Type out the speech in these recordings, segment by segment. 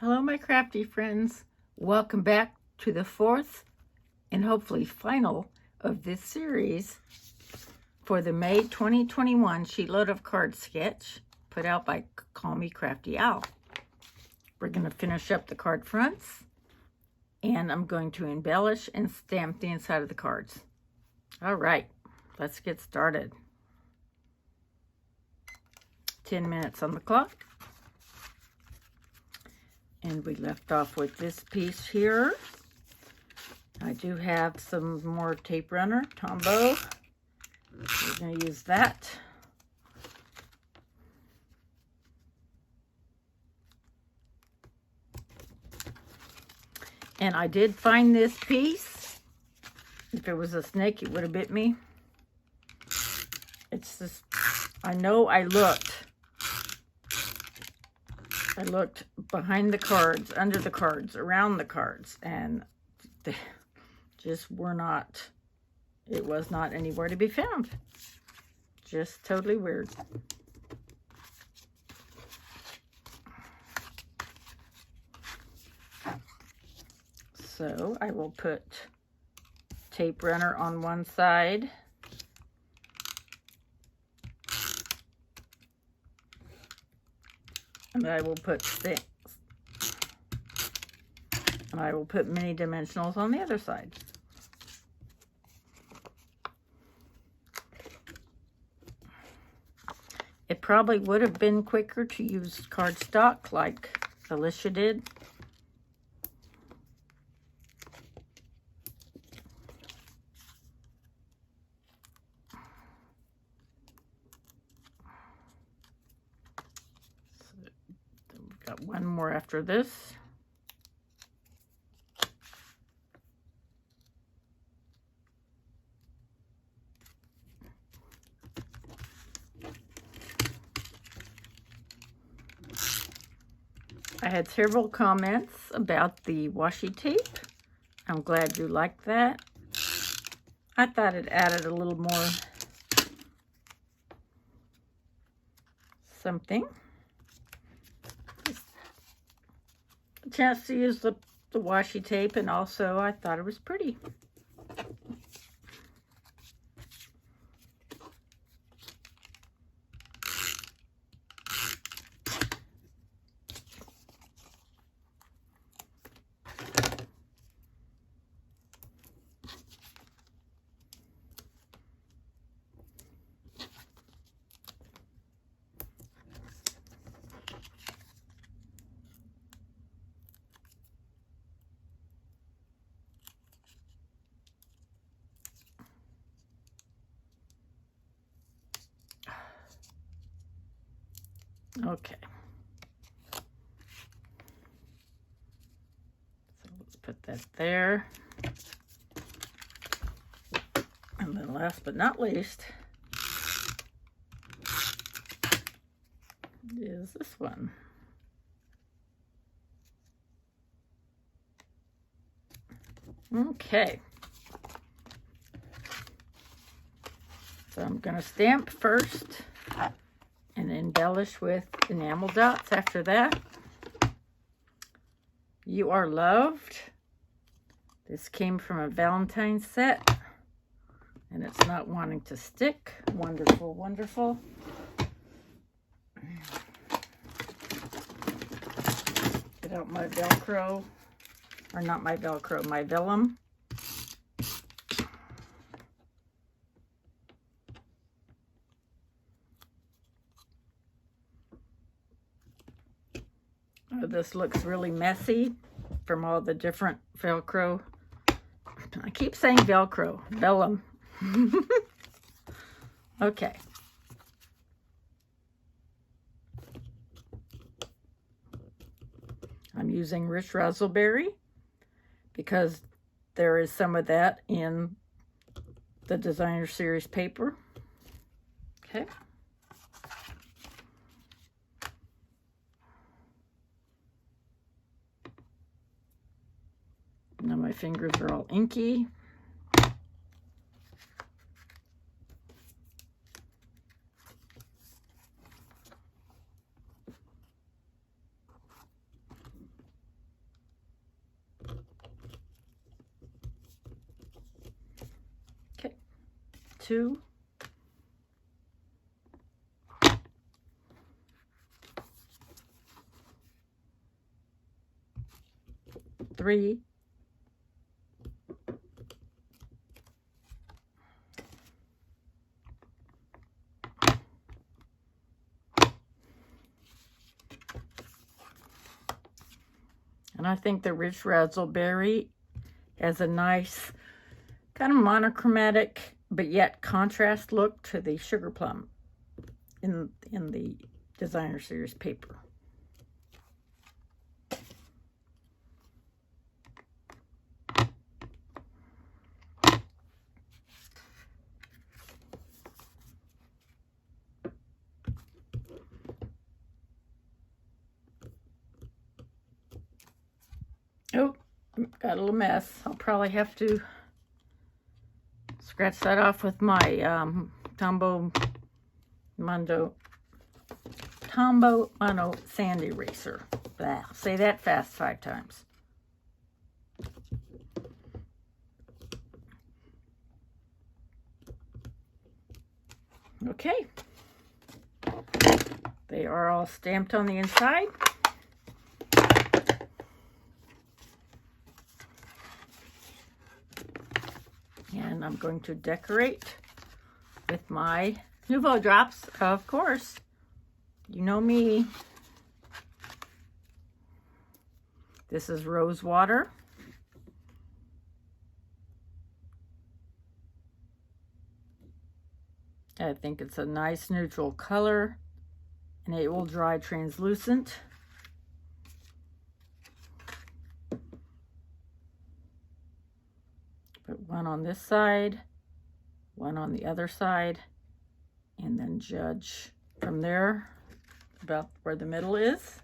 Hello, my crafty friends. Welcome back to the fourth and hopefully final of this series for the May 2021 Sheetload of Card Sketch put out by Call Me Crafty Owl. We're going to finish up the card fronts, and I'm going to embellish and stamp the inside of the cards. All right, let's get started. 10 minutes on the clock. And we left off with this piece here. I do have some more tape runner, Tombow. We're going to use that. And I did find this piece. If it was a snake, it would have bit me. It's just, I know I looked behind the cards, under the cards, around the cards, and they just were not, it was not anywhere to be found. Just totally weird. So I will put tape runner on one side. And I will put sticks. And I will put mini dimensionals on the other side. It probably would have been quicker to use cardstock like Alicia did. Got one more after this. I had several comments about the washi tape. I'm glad you liked that. I thought it added a little more something. Chance to use the washi tape, and also I thought it was pretty. Okay. So let's put that there. And then last but not least is this one. Okay. So I'm going to stamp first and embellish with enamel dots after that. You Are Loved. This came from a Valentine's set, and it's not wanting to stick. Wonderful, wonderful. Get out my Velcro, or not my Velcro, my vellum. This looks really messy from all the different Velcro. I keep saying Velcro, vellum. Okay. I'm using Rich Razzleberry because there is some of that in the Designer Series paper. Okay. Now my fingers are all inky. 2, 3, 'And I think the Rich Razzleberry has a nice kind of monochromatic but yet contrast look to the Sugar Plum in the Designer Series paper. Oh, got a little mess. I'll probably have to scratch that off with my Tombow Mono sand eraser. Blah. Say that fast 5 times. Okay. They are all stamped on the inside. And I'm going to decorate with my Nuvo drops, of course. You know me. This is rose water. I think it's a nice neutral color, and it will dry translucent. Put one on this side, one on the other side, and then judge from there about where the middle is.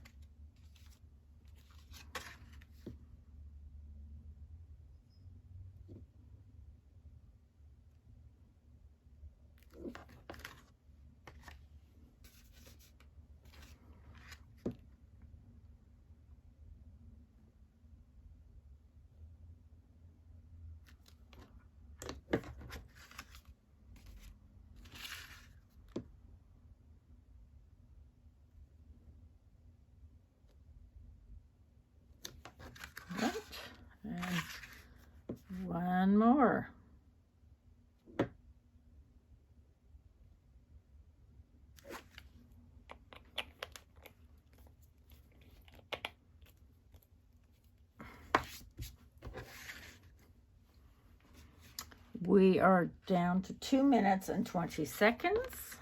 Right. And one more. We are down to 2 minutes and 20 seconds.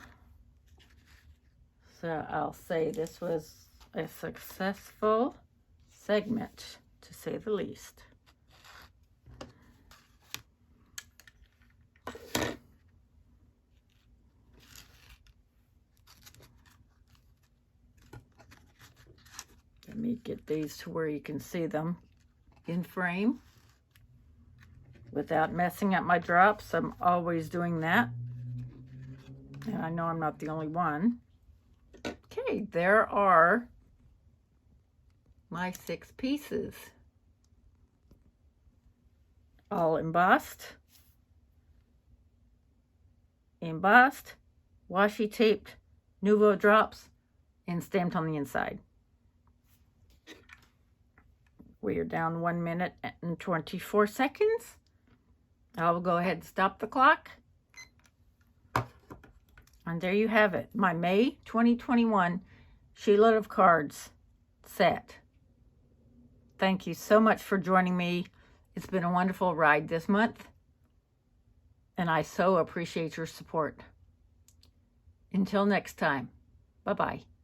So I'll say this was a successful segment, to say the least. Let me get these to where you can see them in frame without messing up my drops. I'm always doing that. And I know I'm not the only one. Okay, there are my 6 pieces. All embossed, washi taped, Nuvo drops, and stamped on the inside. We are down 1 minute and 24 seconds. I will go ahead and stop the clock. And there you have it, my May 2021 Sheetload of Cards set. Thank you so much for joining me. It's been a wonderful ride this month, and I so appreciate your support. Until next time, bye-bye.